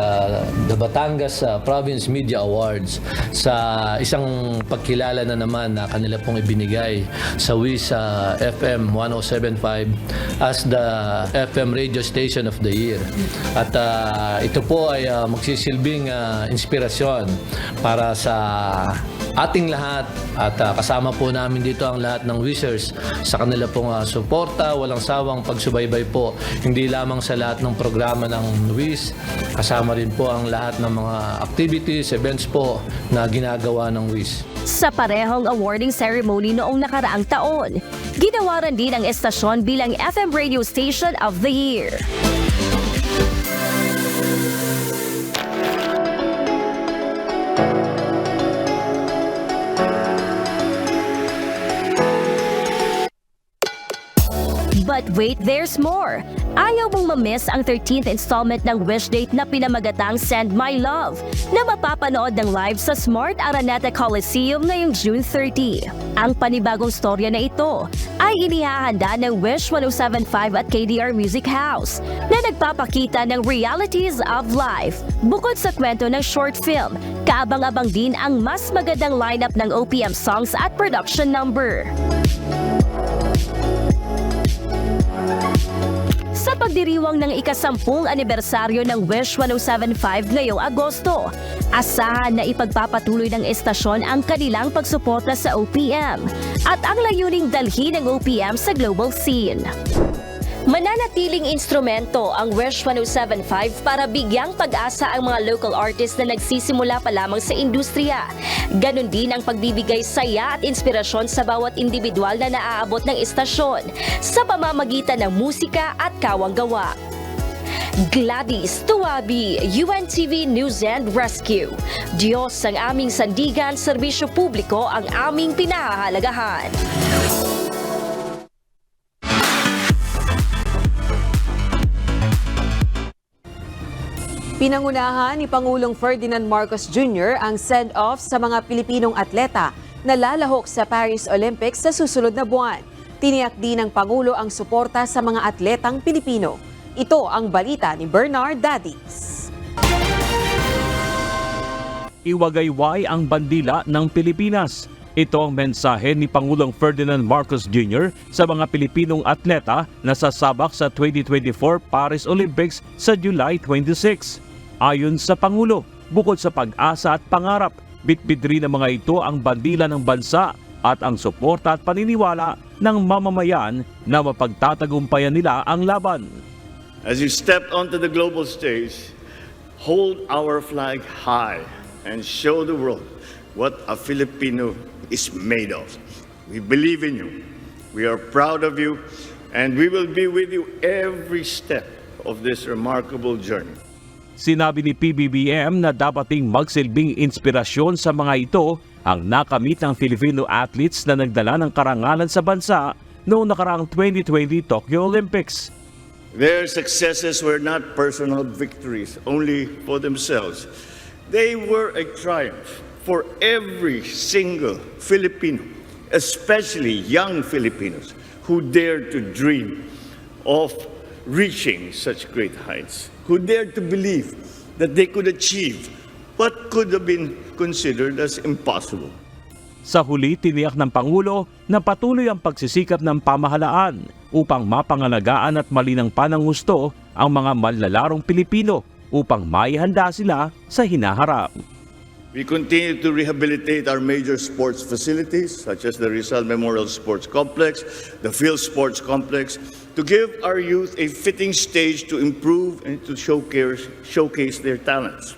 the Batangas Province Media Awards sa isang pagkilala na naman na kanila pong ibinigay sa Wish FM 107.5 as the FM Radio Station of the Year. At ito po ay magsisilbing inspirasyon para sa ating lahat at kasama po namin dito ang lahat ng wishers sa kanila pong suporta, walang sawang pagsubaybay po, hindi lamang sa lahat ng programa ng Wish, kasama rin po ang lahat ng mga activities, events po na ginagawa ng Wish. Sa parehong awarding ceremony noong nakaraang taon, ginawaran din ang estasyon bilang FM Radio Station of the Year. But wait, there's more! Ayaw mong ma-miss ang 13th installment ng Wish Date na pinamagatang Send My Love na mapapanood ng live sa Smart Araneta Coliseum ngayong June 30. Ang panibagong storya na ito ay inihahanda ng Wish 107.5 at KDR Music House na nagpapakita ng realities of life. Bukod sa kwento ng short film, kaabang-abang din ang mas magandang lineup ng OPM songs at production number. pagdiriwang ng ika-10 anibersaryo ng Wish 107.5 ngayong Agosto. Asahan na ipagpapatuloy ng estasyon ang kanilang pagsuporta sa OPM at ang layuning dalhin ng OPM sa global scene. Mananatiling instrumento ang Wish 107.5 para bigyang pag-asa ang mga local artists na nagsisimula pa lamang sa industriya. Ganon din ang pagbibigay saya at inspirasyon sa bawat individual na naaabot ng istasyon sa pamamagitan ng musika at kawang-gawa. Gladys Tuwabi, UNTV News and Rescue. Diyos ang aming sandigan, serbisyo publiko ang aming pinahahalagahan. Pinangunahan ni Pangulong Ferdinand Marcos Jr. ang send-off sa mga Pilipinong atleta na lalahok sa Paris Olympics sa susunod na buwan. Tiniyak din ng Pangulo ang suporta sa mga atletang Pilipino. Ito ang balita ni Bernard Dadis. Iwagayway ang bandila ng Pilipinas. Ito ang mensahe ni Pangulong Ferdinand Marcos Jr. sa mga Pilipinong atleta na sasabak sa 2024 Paris Olympics sa July 26. Ayon sa Pangulo, bukod sa pag-asa at pangarap, bitbit rin ng mga ito ang bandila ng bansa at ang suporta at paniniwala ng mamamayan na mapagtatagumpayan nila ang laban. As you step onto the global stage, hold our flag high and show the world what a Filipino is made of. We believe in you, we are proud of you, and we will be with you every step of this remarkable journey. Sinabi ni PBBM na dapating magsilbing inspirasyon sa mga ito ang nakamit ng Filipino athletes na nagdala ng karangalan sa bansa noong nakaraang 2020 Tokyo Olympics. Their successes were not personal victories only for themselves. They were a triumph for every single Filipino, especially young Filipinos who dared to dream of reaching such great heights, who dared to believe that they could achieve what could have been considered as impossible. Sa huli, tiniyak ng Pangulo na patuloy ang pagsisikap ng pamahalaan upang mapangalagaan at malinang pananghusto ang mga manlalarong Pilipino upang maihanda sila sa hinaharap. We continue to rehabilitate our major sports facilities such as the Rizal Memorial Sports Complex, the Phil Sports Complex, to give our youth a fitting stage to improve and to showcase their talents.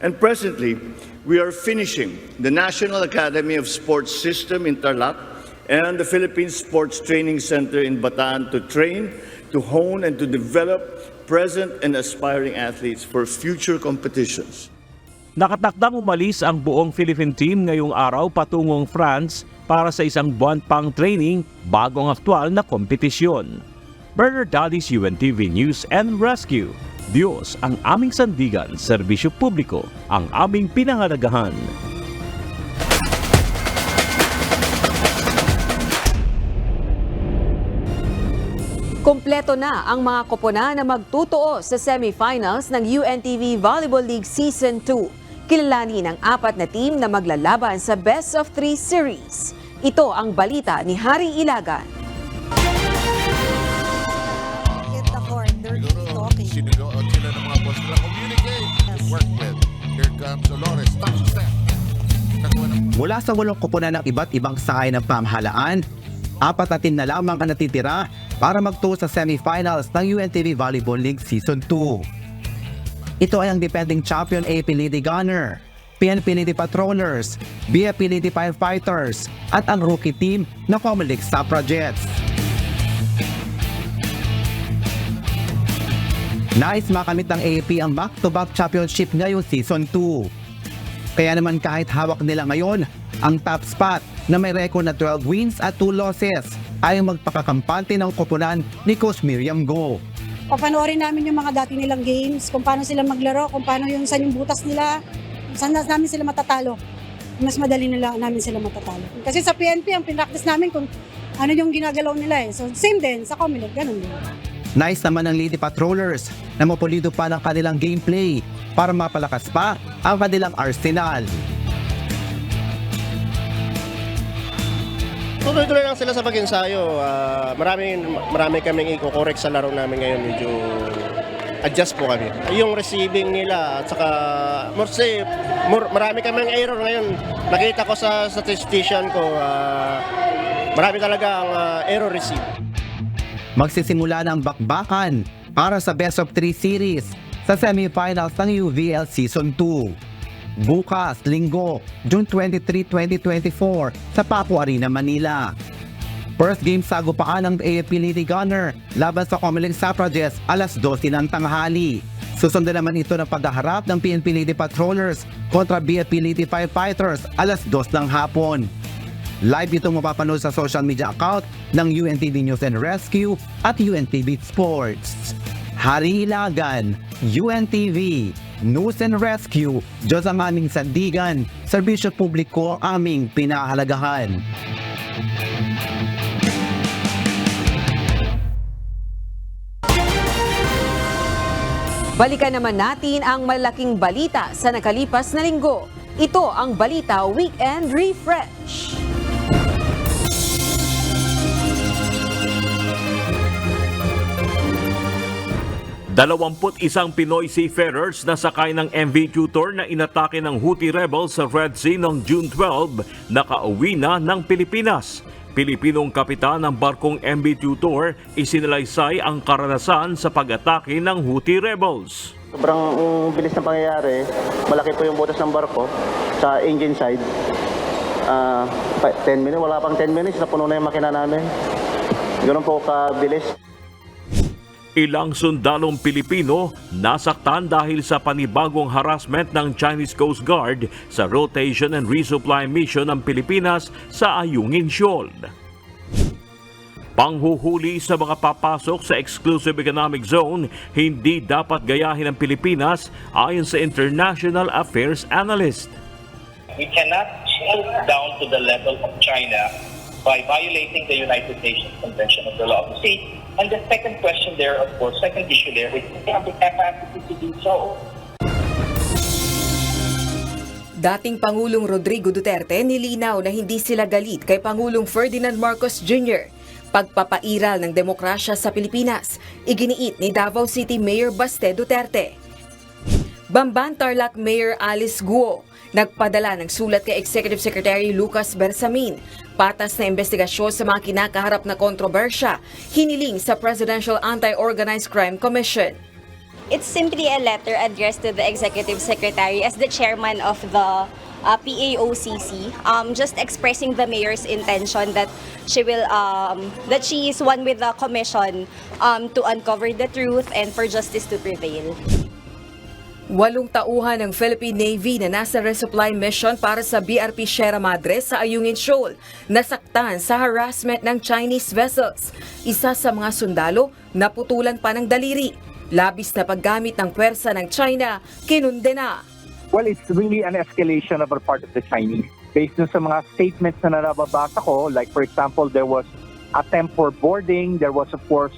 And presently, we are finishing the National Academy of Sports System in Tarlac and the Philippine Sports Training Center in Bataan to train, to hone, and to develop present and aspiring athletes for future competitions. Nakatakdang umalis ang buong Philippine team ngayong araw patungong France para sa isang buwan pang training bago ang aktwal na kompetisyon. Bernard Dadis, UNTV News and Rescue. Diyos ang aming sandigan, serbisyo publiko ang aming pinangalagahan. Kompleto na ang mga kopona na magtutuo sa semifinals ng UNTV Volleyball League Season 2. Kilalanin ang 4 na team na maglalaban sa Best of 3 Series. Ito ang balita ni Harry Ilagan. Mula sa 8 koponan ng iba't ibang sakay ng pamahalaan, 4 na team na lamang ang natitira para magtuo sa semifinals ng UNTV Volleyball League Season 2. Ito ay ang defending champion AP Lady Gunner, PNP Lady Patrollers, BFP Lady Firefighters at ang rookie team na Comelec Suffragettes. Nais makamit ng AP ang back-to-back championship ngayong Season 2. Kaya naman kahit hawak nila ngayon ang top spot na may record na 12 wins at 2 losses ay magpakakampante ng koponan ni Coach Miriam Go. Papanoorin namin yung mga dati nilang games, kung paano sila maglaro, kung paano saan yung butas nila, saan namin sila matatalo. Mas madali namin sila matatalo. Kasi sa PNP, ang pinractice namin kung ano yung ginagalaw nila eh. So same din, sa Comelec, ganun din. Nice naman ng Lady Patrollers na mapulido pa ng kanilang gameplay para mapalakas pa ang kanilang arsenal. Tuloy-tuloy lang sila sa pag-ensayo. Marami kaming i-correct sa laro namin ngayon. Medyo adjust po kami. Yung receiving nila at saka marami kaming error ngayon. Nakita ko sa statistician ko, marami talaga ang error receive. Magsisimula ng bakbakan para sa Best of 3 series sa semifinals ng UVL Season 2. Bukas, Linggo, June 23, 2024 sa Papua Arena, Manila. First game sa agupaan ng AFP Lady Gunner laban sa Comelec Suffragettes alas 12 ng tanghali. Susundan naman ito ng paghaharap ng PNP Lady Patrollers kontra BFP Lady Firefighters alas 2 ng hapon. Live itong mapapanood sa social media account ng UNTV News and Rescue at UNTV Sports. Hari Ilagan, UNTV, News and Rescue, Diyos ang aming sandigan, serbisyo publiko ang aming pinahalagahan. Balikan naman natin ang malaking balita sa nakalipas na linggo. Ito ang Balita Weekend Refresh. Isang Pinoy seafarers na sakay ng MV Tutor na inatake ng Houthi rebels sa Red Sea noong June 12, nakauwi na ng Pilipinas. Pilipinong kapitan ng barkong MV Tutor isinalaysay ang karanasan sa pag-atake ng Houthi rebels. Sobrang bilis ng pangyayari, malaki po yung butas ng barko sa engine side. 10 minutes, wala pang 10 minutes, napuno na yung makina namin. Ganoon po kabilis. Ilang sundalong Pilipino nasaktan dahil sa panibagong harassment ng Chinese Coast Guard sa rotation and resupply mission ng Pilipinas sa Ayungin Shoal. Panghuhuli sa mga papasok sa Exclusive Economic Zone hindi dapat gayahin ng Pilipinas ayon sa International Affairs Analyst. We cannot stoop down to the level of China by violating the United Nations Convention of the Law of the Sea. And the second question there, of course, second issue there is we have the capacity to do so. Dating Pangulong Rodrigo Duterte nilinaw na hindi sila galit kay Pangulong Ferdinand Marcos Jr. Pagpapairal ng demokrasya sa Pilipinas, iginiit ni Davao City Mayor Baste Duterte. Bamban Tarlac Mayor Alice Guo nagpadala ng sulat kay Executive Secretary Lucas Bersamin. Patas na investigasyon sa mga kinakaharap na kontrobersya, hiniling sa Presidential Anti-Organized Crime Commission. It's simply a letter addressed to the Executive Secretary as the chairman of the PAOCC, just expressing the mayor's intention that she is one with the commission to uncover the truth and for justice to prevail. 8 tauhan ng Philippine Navy na nasa resupply mission para sa BRP Sierra Madre sa Ayungin Shoal nasaktan sa harassment ng Chinese vessels. Isa sa mga sundalo naputulan pa ng daliri. Labis na paggamit ng pwersa ng China, kinundena. Well, it's really an escalation on the part of the Chinese. Based sa mga statements na nababasa ko, like for example, there was attempt for boarding, there was of course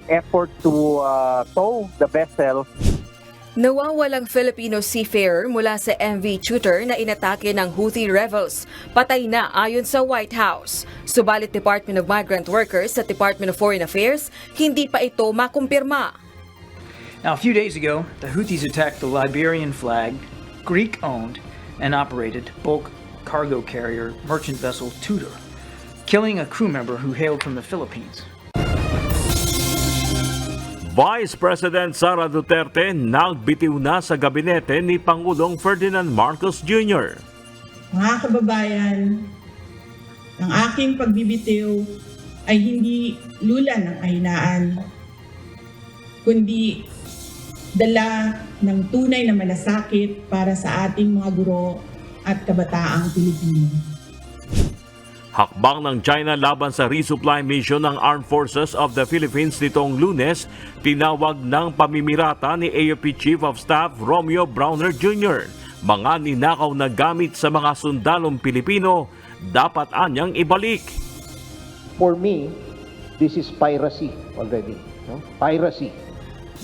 effort to tow the vessel. Nawawalang Filipino seafarer mula sa MV Tutor na inatake ng Houthi rebels. Patay na ayon sa White House. Subalit Department of Migrant Workers at Department of Foreign Affairs, hindi pa ito makumpirma. Now, a few days ago, the Houthis attacked the Liberian-flagged, Greek-owned and operated bulk cargo carrier merchant vessel Tudor, killing a crew member who hailed from the Philippines. Vice President Sara Duterte nagbitiw na sa gabinete ni Pangulong Ferdinand Marcos Jr. Mga kababayan, ang aking pagbibitiw ay hindi lula ng kahinaan, kundi dala ng tunay na malasakit para sa ating mga guro at kabataang Pilipino. Hakbang ng China laban sa resupply mission ng Armed Forces of the Philippines nitong Lunes, tinawag ng pamimirata ni AFP Chief of Staff Romeo Browner Jr. Mga ninakaw na gamit sa mga sundalong Pilipino, dapat anyang ibalik. For me, this is piracy already. No? Piracy.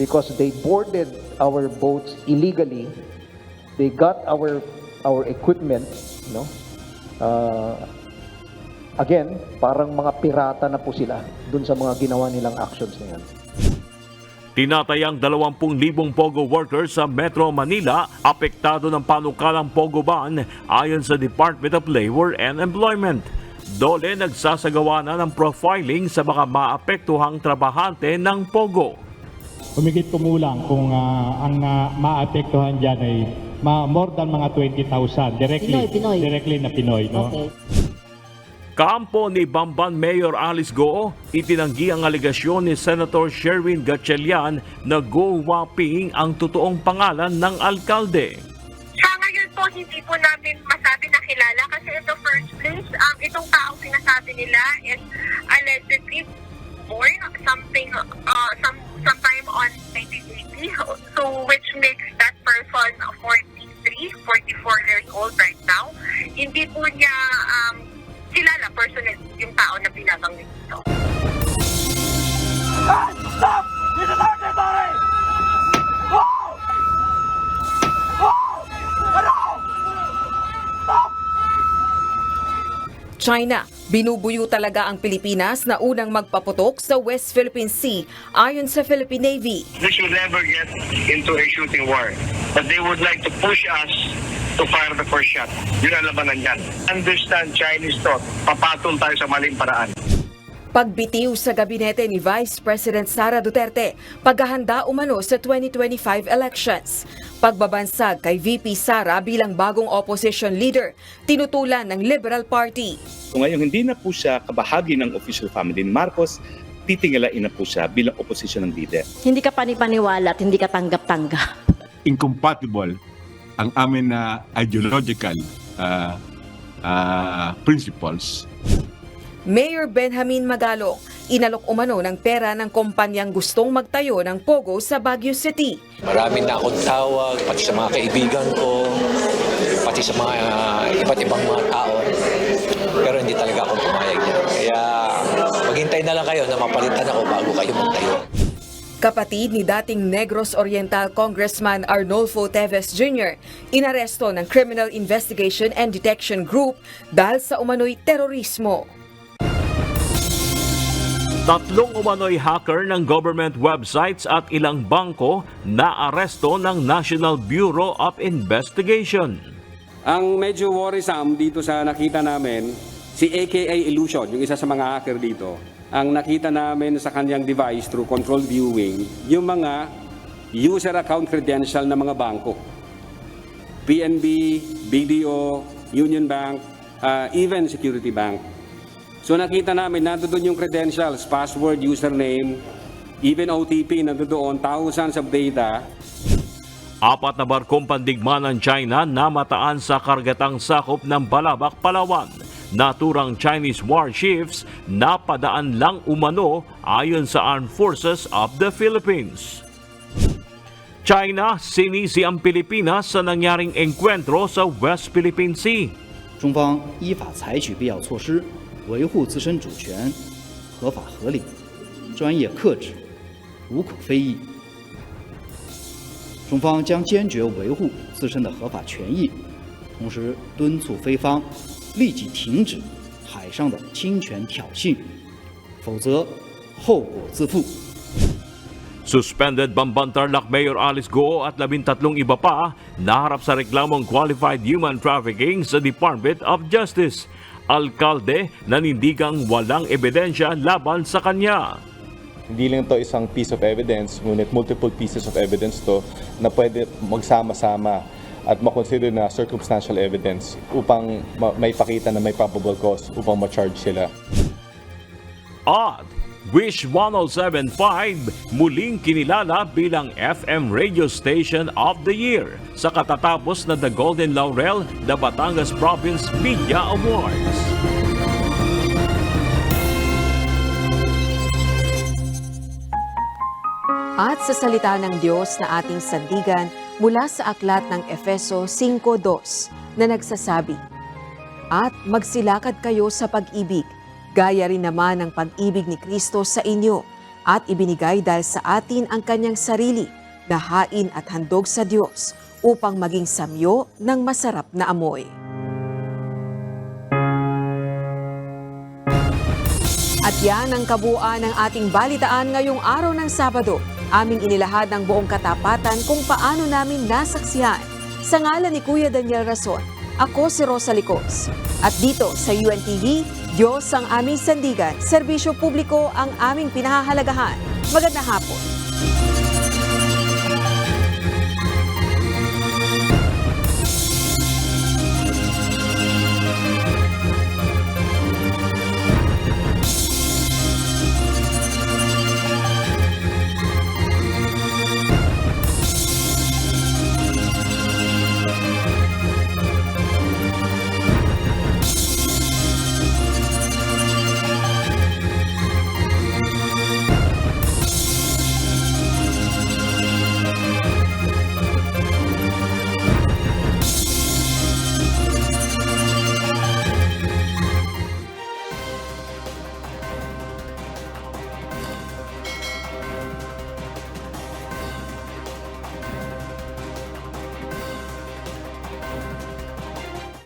Because they boarded our boats illegally. They got our equipment, no? Again, parang mga pirata na po sila dun sa mga ginawa nilang actions na yan. Tinatayang 20,000 Pogo workers sa Metro Manila apektado ng panukalang Pogo ban ayon sa Department of Labor and Employment. Dole nagsasagawa na ng profiling sa mga maapektuhang trabahante ng Pogo. Humigit kumulang kung ang maapektuhan dyan ay more than mga 20,000 directly na Pinoy. No? Okay. Kampo ni Bamban Mayor Alice Go, itinanggi ang aligasyon ni Senator Sherwin Gatchalian na go-waping ang totoong pangalan ng alkalde. Sa ngayon po, hindi po namin masabi na kilala kasi in the first place, itong taong sinasabi nila is allegedly born sometime on 1980. So which makes that person 44 years old right now. Hindi po niya kilala personally yung tao na binabanggit ito. Stop! This is our territory! China, binubuyo talaga ang Pilipinas na unang magpaputok sa West Philippine Sea ayon sa Philippine Navy. We should never get into a shooting war. But they would like to push us to fire the first shot. Yun ang labanan yan. Understand Chinese thought. Papatol tayo sa maling paraan. Pagbitiw sa gabinete ni Vice President Sara Duterte, paghahanda umano sa 2025 elections. Pagbabansag kay VP Sara bilang bagong opposition leader, tinutulan ng Liberal Party. Kung ngayon hindi na po siya kabahagi ng official family ni Marcos, titingalain na po siya bilang opposition ng leader. Hindi ka panipaniwala at hindi ka tanggap-tanggap. Incompatible ang amin na ideological principles. Mayor Benjamin Magalong, inalok umano ng pera ng kumpanyang gustong magtayo ng Pogo sa Baguio City. Marami na akong tawag, pati sa mga kaibigan ko, pati sa mga iba't ibang mga tao. Pero hindi talaga ako pumayag niya. Kaya maghintay na lang kayo na mapalitan ako bago kayo magtayo. Kapatid ni dating Negros Oriental Congressman Arnolfo Teves Jr., inaresto ng Criminal Investigation and Detection Group dahil sa umano'y terorismo. Tatlong umano'y hacker ng government websites at ilang bangko na aresto ng National Bureau of Investigation. Ang medyo worrisome dito sa nakita namin, si AKA Illusion, yung isa sa mga hacker dito, ang nakita namin sa kanyang device through control viewing, yung mga user account credential ng mga bangko. PNB, BDO, Union Bank, even Security Bank. So nakita namin, nandoon yung credentials, password, username, even OTP, nandoon, thousands of data. 4 na barkong pandigma ng China na mataan sa kargatang sakop ng Balabac, Palawan. Naturang Chinese warships na padaan lang umano ayon sa Armed Forces of the Philippines. China, sinisi ang Pilipinas sa nangyaring engkwentro sa West Philippine Sea. 中方依法采取必要措施，维护自身主权，合法合理，专业克制，无可非议。中方将坚决维护自身的合法权益，同时敦促菲方立即停止海上的侵权挑衅，否则后果自负。 Suspended Bamban Tarlac Mayor Alice Go at 13 iba pa naharap sa reklamong qualified human trafficking sa Department of Justice. Alkalde nanindigang walang ebidensya laban sa kanya. Hindi lang ito isang piece of evidence, ngunit multiple pieces of evidence to na pwede magsama-sama at makonsider na circumstantial evidence upang may pakita na may probable cause upang ma-charge sila. At Wish 107.5 muling kinilala bilang FM Radio Station of the Year sa katatapos na The Golden Laurel na Batangas Province Media Awards. At sa salita ng Diyos na ating sandigan mula sa aklat ng Efeso 5:2 na nagsasabi, "At magsilakad kayo sa pag-ibig, gaya rin naman ang pag-ibig ni Kristo sa inyo, at ibinigay dahil sa atin ang kanyang sarili na hain at handog sa Diyos upang maging samyo ng masarap na amoy." Yan ang kabuuan ng ating balitaan ngayong araw ng Sabado. Aming inilahad ng buong katapatan kung paano namin nasaksihan. Sa ngalan ni Kuya Daniel Rason, ako si Rosa Licos. At dito sa UNTV, Diyos ang aming sandigan, serbisyo publiko ang aming pinahahalagahan. Magandang hapon.